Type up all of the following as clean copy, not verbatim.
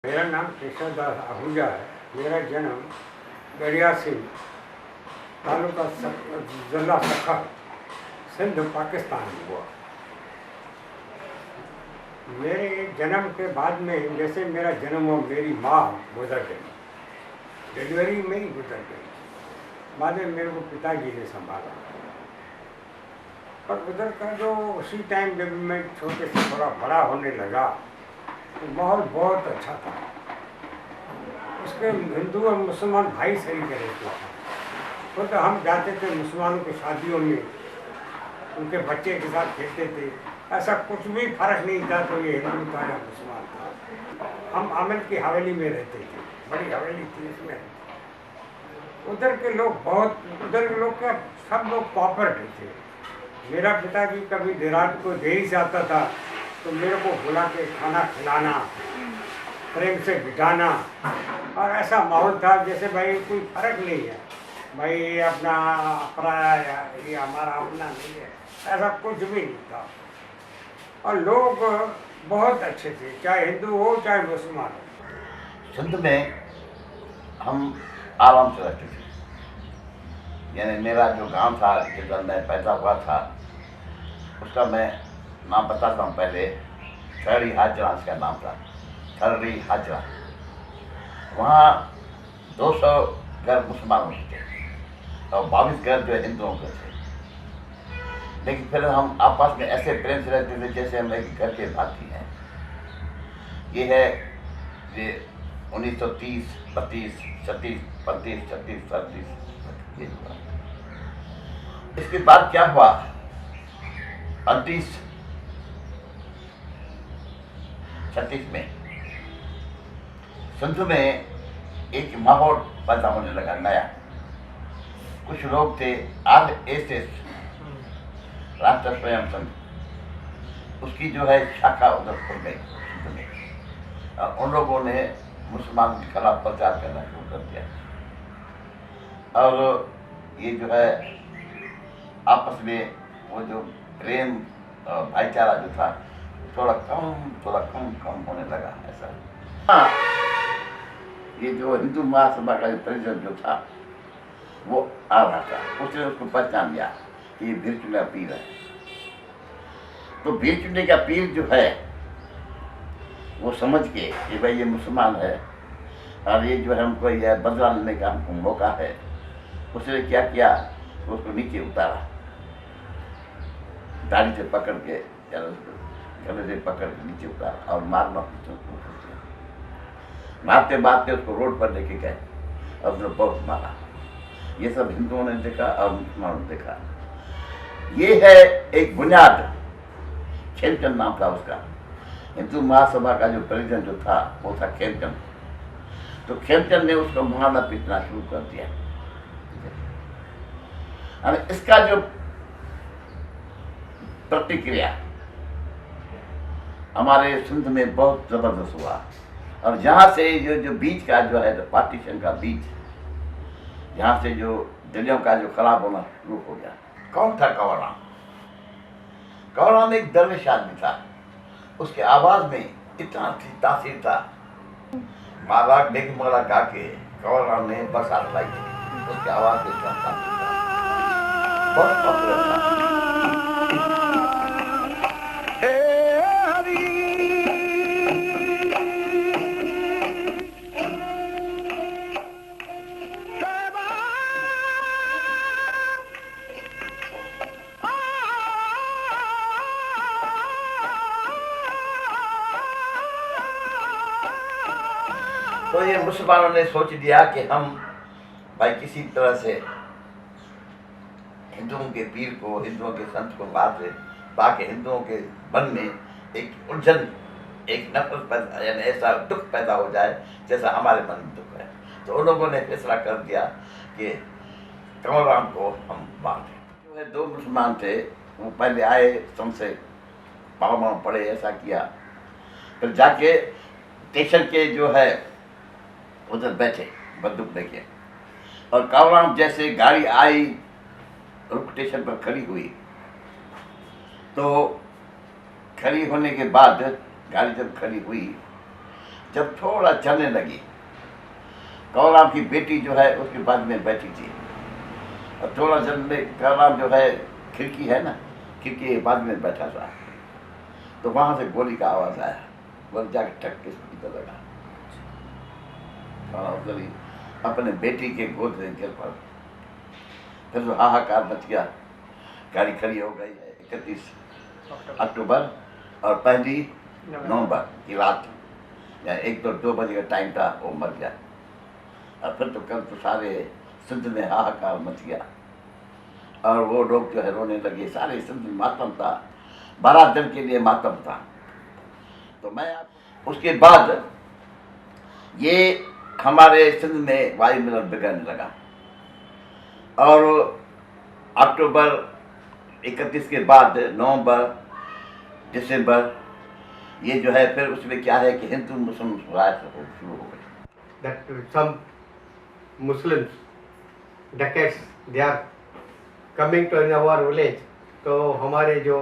मेरा नाम केशवदास आहूजा है। मेरा जन्म दरिया सिंह तालुका जिला सखर सिंध पाकिस्तान में हुआ। मेरे जन्म के बाद में जैसे मेरा जन्म हुआ मेरी माँ गुजर गई, डिलीवरी में ही गुजर गई। बाद में मेरे को पिताजी ने संभाला। पर उधर का जो उसी टाइम जब मैं छोटे से थोड़ा बड़ा होने लगा तो माहौल बहुत अच्छा था। उसके हिंदू और मुसलमान भाई सही करे थे। तो हम जाते थे मुसलमानों की शादियों में, उनके बच्चे के साथ खेलते थे। ऐसा कुछ भी फर्क नहीं था तो ये हिंदू था या मुसलमान था। हम आमिर की हवेली में रहते थे, बड़ी हवेली थी उसमें। उधर के लोग उधर के लोग क्या सब लोग कोऑपरेटिव थे। मेरा पिताजी कभी रात को देरी से आता था तो मेरे को बुला के खाना खिलाना, प्रेम से बिठाना, और ऐसा माहौल था जैसे भाई कोई फर्क नहीं है, भाई ये अपना पराया या ये हमारा अपना नहीं है, ऐसा कुछ भी नहीं था। और लोग बहुत अच्छे थे, चाहे हिंदू हो चाहे मुसलमान हो। सिंध में हम आराम से रहते थे। यानी मेरा जो गांव था जिधर मैं पैदा हुआ था उसका मैं नाम बताता हूँ। पहले थर्री हाजरा इसका नाम था, थर्री हाजरा। वहाँ 200 घर मुसलमानों के थे और 22 घर जो हिंदुओं के थे। लेकिन फिर हम आपस में ऐसे प्रेम से रहते थे जैसे हम एक घर के भाती हैं। ये है ये 1930, 32, 36, 35, 36, 37 ये हुआ। इसके बाद क्या हुआ, 38, 36 में सिंध में एक माहौल पैदा होने लगा नया। कुछ लोग थे RSS, राष्ट्र स्वयं संघ, उसकी जो है शाखा उधर खुल गई सिंध में। उन लोगों ने मुसलमानों के खिलाफ प्रचार करना शुरू कर दिया और ये जो है आपस में वो जो प्रेम भाईचारा जो था थोड़ा कम होने लगा। ऐसा हाँ, ये जो हिंदू महासभा का जो प्रेसिडेंट जो था वो आ रहा था, उसने उसको पहचान लिया कि ये भीड़ चुने का पीर है। तो भीड़ चुने का पीर जो है वो समझ के कि भाई ये मुसलमान है और ये जो है हमको यह बदला लेने का हमको मौका है, उसने क्या किया, उसको नीचे उतारा, दाढ़ी से पकड़ के या गले से पकड़ के नीचे उतारा और मारना मारते मारते उसको रोड पर लेके गए और उसने बहुत मारा। ये सब हिंदुओं ने देखा और मुसलमानों ने देखा। ये है एक बुनियाद, खेमचंद नाम था उसका। हिंदू महासभा का जो प्रेसिडेंट जो था वो था खेमचंद। तो खेमचंद ने उसको मारना पीटना शुरू कर दिया। इसका जो प्रतिक्रिया हमारे सिंध में बहुत जबरदस्त हुआ। और जहाँ से जो बीच का जो है पार्टीशन का बीच, जहाँ से जो दिलियों का जो खराब होना शुरू हो गया। कौन था कंवरराम? कंवरराम एक दरवेश आदमी था। उसके आवाज में इतना तासीर था। मारा डेग मारा गा के कंवरराम ने बरसात लाई थी। उसकी आवाज में इतना तासीर था, बहुत पॉपुलर था। तो ये मुसलमानों ने सोच दिया कि हम भाई किसी तरह से हिंदुओं के पीर को, हिंदुओं के संत को मार दे ताकि हिंदुओं के मन में एक उलझन, एक नफरत पैदा, यानी ऐसा दुख पैदा हो जाए जैसा हमारे मन में दुख है। तो उन लोगों ने फैसला कर दिया कि कंवरराम को हम मार दें। जो है 2 मुसलमान थे, वो पहले आए, तुमसे पाँव पड़े, ऐसा किया। फिर जाके स्टेशन के जो है उधर बैठे बंदूक लेके, और कंवरराम जैसे गाड़ी आई रुक स्टेशन पर खड़ी हुई, तो खड़ी होने के बाद गाड़ी जब खड़ी हुई जब थोड़ा चलने लगी, कौराम की बेटी जो है उसके बाद में बैठी थी, और थोड़ा चलने कौराम जो है खिड़की है ना, खिड़की के बाद में बैठा था, तो वहाँ से गोली का आवाज़ आया, गोली जाके ठक के सीधा लगा। कौराम गली अपने बेटी के गोद में गिर पड़ा। फिर तो हाहाकार मच गया, गाड़ी खड़ी हो गई। 31 अक्टूबर और 1 नवंबर की रात, या 1 तो 2 बजे का टाइम था, वो मर गया। और फिर तो कल तो सारे सिंध में हाहाकार मच गया, और वो लोग जो है रोने लगे, सारे सिंध में मातम था, 12 दिन के लिए मातम था। तो मैं उसके बाद ये हमारे सिंध में वायु मिलन बिगड़ने लगा, और अक्टूबर 31 के बाद नवंबर, दिसंबर, ये जो है फिर उसमें क्या है कि हिंदू मुस्लिम राइट शुरू हो गई। That some Muslims, decades, they are coming to in our village. तो हमारे जो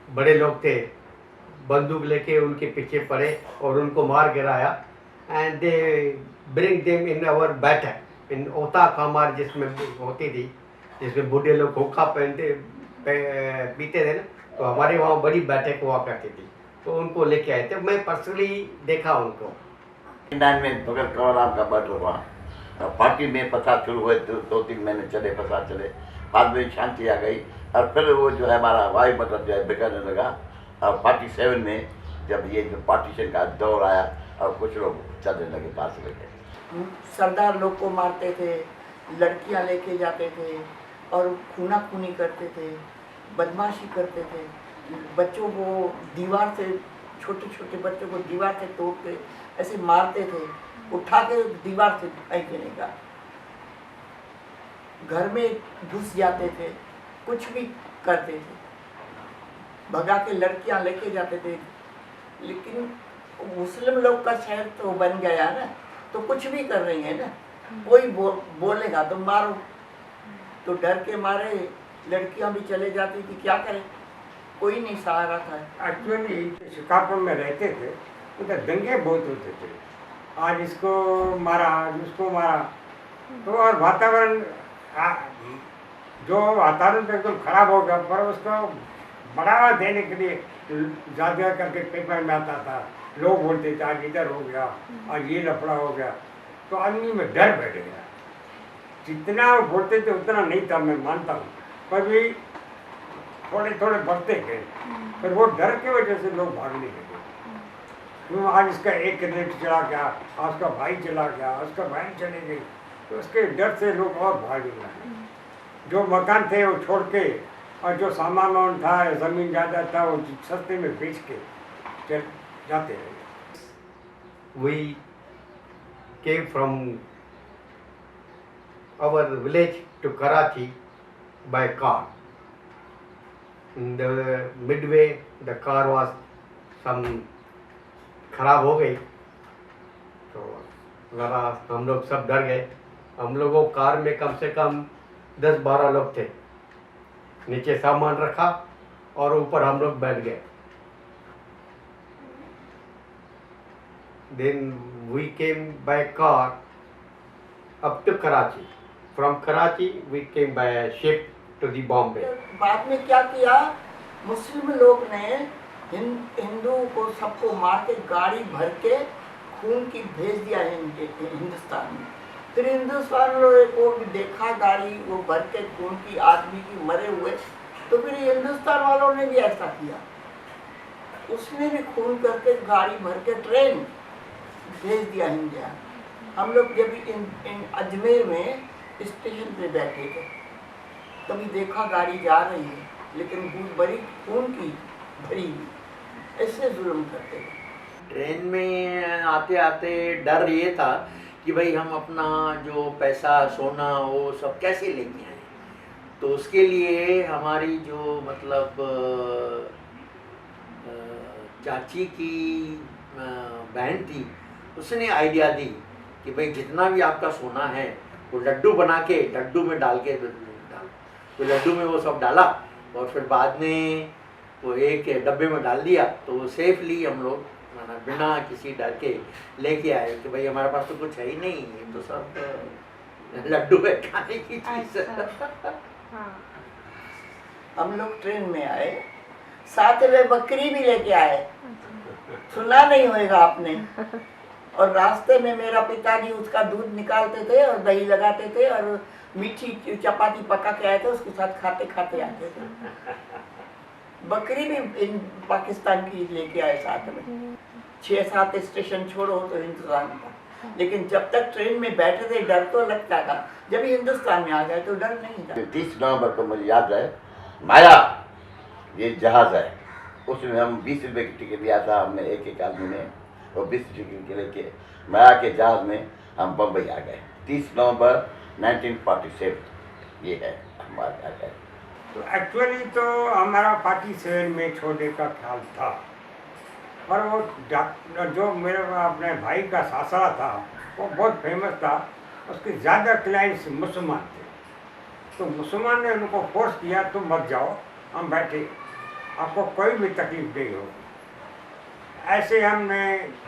बड़े लोग थे बंदूक लेके उनके पीछे पड़े और उनको मार गिराया, and they bring them in our बैठक इन ओता खामार जिसमें होती थी, जिसमें बूढ़े लोग हुक्का पीते थे ना, तो हमारे वहाँ बड़ी बैठक हुआ करती थी, तो उनको लेके आए थे। मैं पर्सनली देखा उनको। 19 में बगैर कौराम का मर्डर हुआ, पार्टी में फसाद शुरू हुए, 2-3 महीने चले फसाद चले, बाद में शांति आ गई, और फिर वो जो है हमारा वायु मतलब जो है बिगड़ने लगा। और 47 में जब ये जो पार्टीशन का दौर आया और कुछ लोग चलने लगे पास लेके, सरदार लोग को मारते थे, लड़कियां लेके जाते थे और खूना खूनी करते थे, बदमाशी करते थे, बच्चों को दीवार से, छोटे छोटे बच्चों को दीवार से तोड़ के ऐसे मारते थे, उठा के दीवार से फेंक देने का, घर में घुस जाते थे, कुछ भी करते थे, भगा के लड़कियां लेके जाते थे। लेकिन मुस्लिम लोग का शहर तो बन गया ना, तो कुछ भी कर रही है ना, कोई बोलेगा तो मारो, तो डर के मारे लड़कियां भी चले जाती थी, क्या करें, कोई नहीं सहारा था। एक्चुअली शिकारपुर में रहते थे, उधर दंगे बहुत होते थे, आज इसको मारा, आज उसको मारा, तो और वातावरण जो वातावरण तो एकदम खराब हो गया, पर उसको बढ़ावा देने के लिए ज़्यादा करके पेपर में आता था, लोग बोलते थे आज इधर हो गया, आज ये लफड़ा हो गया, तो आदमी में डर बैठ गया। जितना वो बोलते थे उतना नहीं था, मैं मानता हूँ, पर भी थोड़े थोड़े बढ़ते गए, पर वो डर की वजह से लोग भागने लगे। आज इसका एक रेट चला गया, आज उसका भाई चला गया, उसका बहन चले गई, तो उसके डर से लोग और भाग गए। जो मकान थे वो छोड़ के, और जो सामान वामान था, ज़मीन ज़्यादा था, वो सस्ते में बेच के चल जाते रहे। We came from our village to Karachi by car. In the midway, the car was some खराब हो गई, तो ज़रा हम लोग सब डर गए। हम लोगों कार में कम से कम 10-12 लोग थे, नीचे सामान रखा और ऊपर हम लोग बैठ गए। Then we came by car up to Karachi. From Karachi we came by a ship to the Bombay. बाद में क्या किया, मुस्लिम लोग ने हिंदू को सबको मार के गाड़ी भर के खून की भेज दिया हिंदुस्तान में। फिर हिंदुस्तान लोगों को भी देखा गाड़ी वो भर के खून की, आदमी की मरे हुए, तो फिर हिंदुस्तान वालों ने भी ऐसा किया, उसने भी खून करके गाड़ी भर के ट्रेन भेज दिया इंडिया। हम लोग जब इन अजमेर में स्टेशन पे बैठे थे, तभी देखा गाड़ी जा रही है, लेकिन बड़ी खून की भरी हुई, ऐसे जुल्म करते थे। ट्रेन में आते आते डर ये था कि भाई हम अपना जो पैसा सोना वो सब कैसे लेके आए, तो उसके लिए हमारी जो मतलब चाची की बहन थी, उसने आइडिया दी कि भाई जितना भी आपका सोना है वो लड्डू बना के लड्डू में डाल के डाल, तो लड्डू में वो सब डाला और फिर बाद में वो एक डब्बे में डाल दिया, तो वो सेफली हम लोग माना बिना किसी डर के लेके आए कि भाई हमारे पास तो कुछ है ही नहीं, ये तो सब लड्डू है खाने की चीज। अच्छा। हाँ। हम लोग ट्रेन में आए, साथ में बकरी भी लेके आए, अच्छा। सुना नहीं होएगा आपने। और रास्ते में मेरा पिताजी उसका दूध निकालते थे और दही लगाते थे और मीठी चपाती पका के आए थे, उसके साथ खाते खाते आते थे। बकरी भी इन पाकिस्तान की लेके आए साथ में। 6-7 स्टेशन छोड़ो तो हिंदुस्तान था, लेकिन जब तक ट्रेन में बैठे थे डर तो लगता था, जब हिंदुस्तान में आ गए तो डर नहीं था। 30 नवंबर को मुझे याद है, माया ये जहाज है, उसमें हम 20 रुपये की टिकट लिया था हमने, एक आदमी ने, और 20 टिकट के लेके माया के जहाज में हम बम्बई आ गए। 30 नवंबर 1947 ये है हमारे आ गए। तो एक्चुअली तो हमारा 47 में छोड़ने का ख्याल था, और वो डॉक्टर जो मेरे अपने भाई का सासरा था वो बहुत फेमस था, उसके ज़्यादा क्लाइंट्स मुसलमान थे, तो मुसलमान ने उनको फोर्स किया तुम मत जाओ, हम बैठे, आपको कोई भी तकलीफ नहीं हो। ऐसे हमने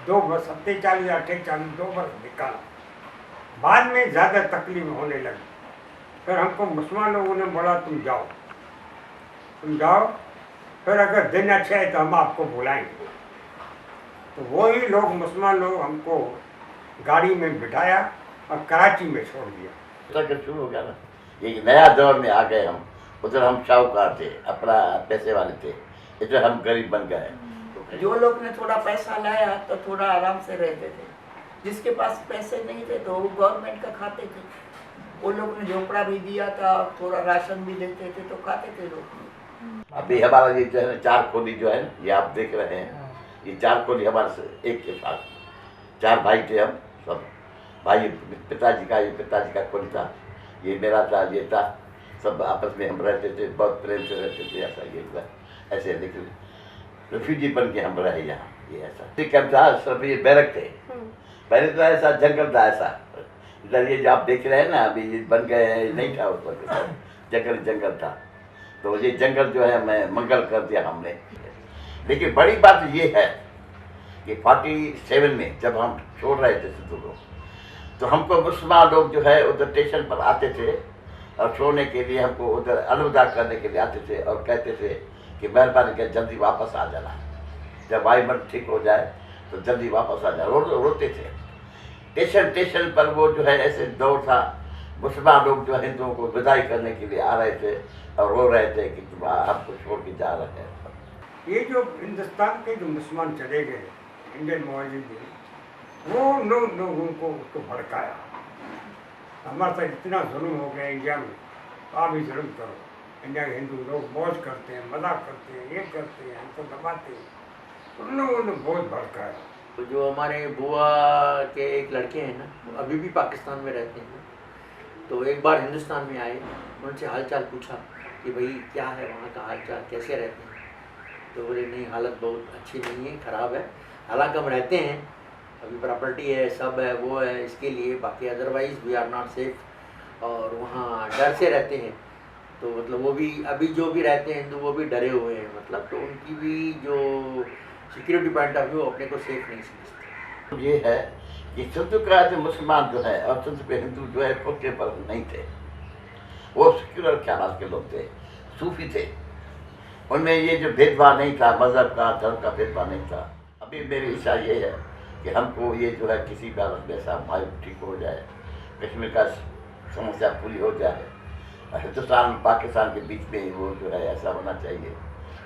2 बरस 47 या 48 2 बरस निकाला। बाद में ज़्यादा तकलीफ होने लगी, फिर हमको मुसलमान लोगों ने बोला तुम जाओ, फिर अगर दिन अच्छा है तो हम आपको बुलाएंगे। तो वही लोग मुसलमान लोग हमको गाड़ी में बिठाया और कराची में छोड़ दिया। तक शुरू हो गया ना, ये नया दौर में आ गए हम। उधर हम शाहूकार थे, अपना पैसे वाले थे, इधर हम गरीब बन गए। जो लोग ने थोड़ा पैसा लाया तो थोड़ा आराम से रहते थे, जिसके पास पैसे नहीं थे तो वो गवर्नमेंट का खाते थे। वो लोग ने झोपड़ा भी दिया था, थोड़ा राशन भी देते थे तो खाते थे लोग। अभी हमारा ये जो है ना 4 खोली जो है ये आप देख रहे हैं, ये 4 खोली हमारे से एक के साथ 4 भाई थे हम सब भाई। पिताजी का खोली था, ये मेरा था, ये था, सब आपस में हम रहते थे, बहुत प्रेम से रहते थे। ऐसा ये हुआ, ऐसे लेकिन रेफ्यूजी बन के हम रहे यहाँ, ये ऐसा कैंप था, सब ये बैरक थे। पहले तो ऐसा जंगल था, ऐसा इधर ये जो आप देख रहे हैं ना अभी ये बन गए हैं, नहीं था उस वक्त, जंगल था। तो ये जंगल जो है मैं मंगल कर दिया हमने। लेकिन बड़ी बात ये है कि 47 में जब हम छोड़ रहे थे सिद्धू को, तो हमको मुसलमान लोग जो है उधर स्टेशन पर आते थे और छोड़ने के लिए हमको उधर अलविदा करने के लिए आते थे और कहते थे कि मेहरबानी कर जल्दी वापस आ जाना, जब भाई मन ठीक हो जाए तो जल्दी वापस आ जाना। रोते थे स्टेशन पर। वो जो है ऐसे दौर था, मुसलमान लोग जो हिंदुओं को विदाई करने के लिए आ रहे थे और रो रहे थे कि तुम हमको छोड़ के जा रहे हैं। ये जो हिंदुस्तान के जो मुसलमान चले गए इंडियन मुजाहिदीन, वो लोगों को उसको भड़काया, हमारे साथ इतना जुल्म हो गया इंडिया में, आप भी जुल्म करो। इंडिया के हिंदू लोग मौज करते हैं, मजाक करते हैं, ये करते हैं, हमको दबाते हैं, उन लोगों ने बहुत भड़काया। तो जो हमारे बुआ के एक लड़के हैं ना, वो अभी भी पाकिस्तान में रहते हैं। तो एक बार हिंदुस्तान में आए, उनसे हालचाल पूछा कि भाई क्या है वहाँ का हालचाल, कैसे रहते हैं। तो बोले नहीं, हालत बहुत अच्छी नहीं है, ख़राब है। हालांकि हम रहते हैं, अभी प्रॉपर्टी है, सब है, वो है, इसके लिए, बाकी otherwise we are not safe, और वहाँ डर से रहते हैं। तो मतलब वो भी अभी जो भी रहते हैं हिंदू, वो भी डरे हुए हैं, मतलब तो उनकी भी जो सिक्योरिटी पॉइंट ऑफ व्यू अपने को सेफ नहीं समझते। ये है कि सिंधु का जो मुसलमान जो है और सिंधु के हिंदू जो है खुद पर नहीं थे, वो सेक्युलर ख्याल के लोग थे, सूफी थे, उनमें ये जो भेदभाव नहीं था, मज़हब का धर्म का भेदभाव नहीं था। अभी मेरी इच्छा ये है कि हमको ये जो है किसी भी हालत में ऐसा भाई ठीक हो जाए, कश्मीर का समस्या पूरी हो जाए, हिंदुस्तान पाकिस्तान के बीच में वो जो है ऐसा होना चाहिए,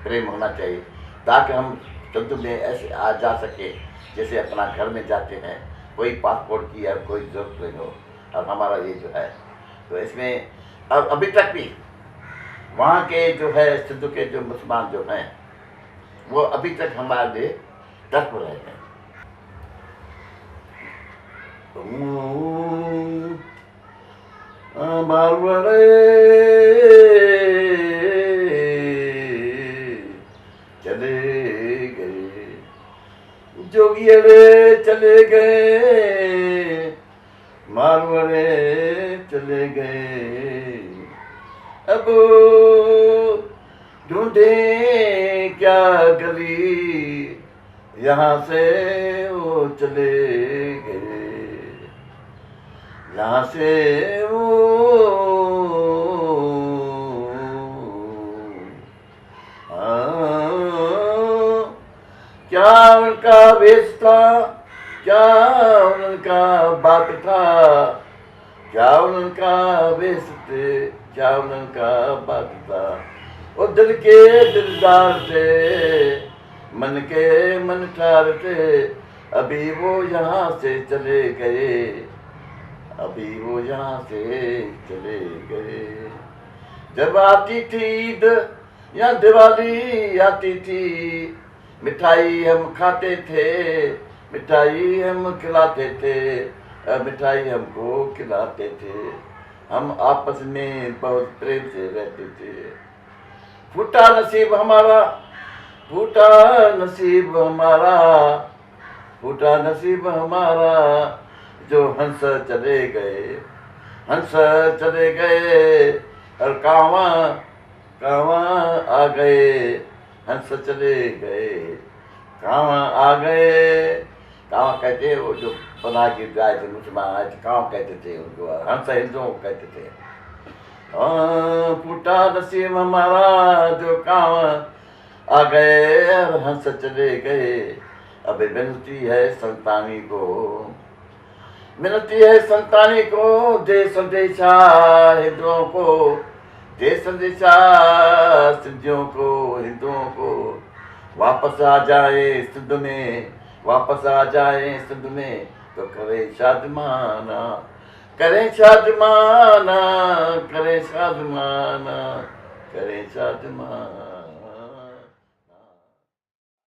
प्रेम होना चाहिए, ताकि हम सिंधु में ऐसे आ जा सके जैसे अपना घर में जाते हैं, कोई पासपोर्ट की या कोई जरूरत नहीं हो। और हमारा ये जो है तो इसमें अब अभी तक भी वहाँ के जो है सिंधु के जो मुसलमान जो हैं वो अभी तक हमारे लिए तत्प रहे हैं। बालवड़े चले गए, जोगियड़े चले गए, मारवड़े चले गए, अब ढूंढे क्या गली यहाँ से वो चले गए, यहाँ से वो क्या उनका वेश था, क्या उनका बात था, क्या उनका वेश थे, क्या उनका बात था। वो दिल के दिलदार थे, मन के मनठार थे, अभी वो यहाँ से चले गए, अभी वो यहाँ से चले गए। जब आती थी ईद या दिवाली आती थी, मिठाई हम खाते थे, मिठाई हम खिलाते थे, मिठाई हमको खिलाते थे। हम आपस में बहुत प्रेम से रहते थे। फूटा नसीब हमारा, फूटा नसीब हमारा, फूटा नसीब हमारा, जो हंस चले गए, हंस चले गए, और कावा कावा आ गए, हंस चले गए, कावा आ गए। कावा कहते वो जो बना के गाय थे मुसलमान आए थे, कावा कहते थे उनको, हंस हिंदुओं को कहते थे। फूटा नसीब हमारा, जो कावा आ गए और हंस चले गए। अब विनती है संतानी को, विनती है संतानी को, दे संदेशा हिंदुओं को, दे संदेशा सिंधियों को, हिंदुओं को, वापस आ जाए सिंध में, वापस आ जाए सिंध में, तो करे शादमाना, करे शादमाना, करे शादमाना, करे शादमाना।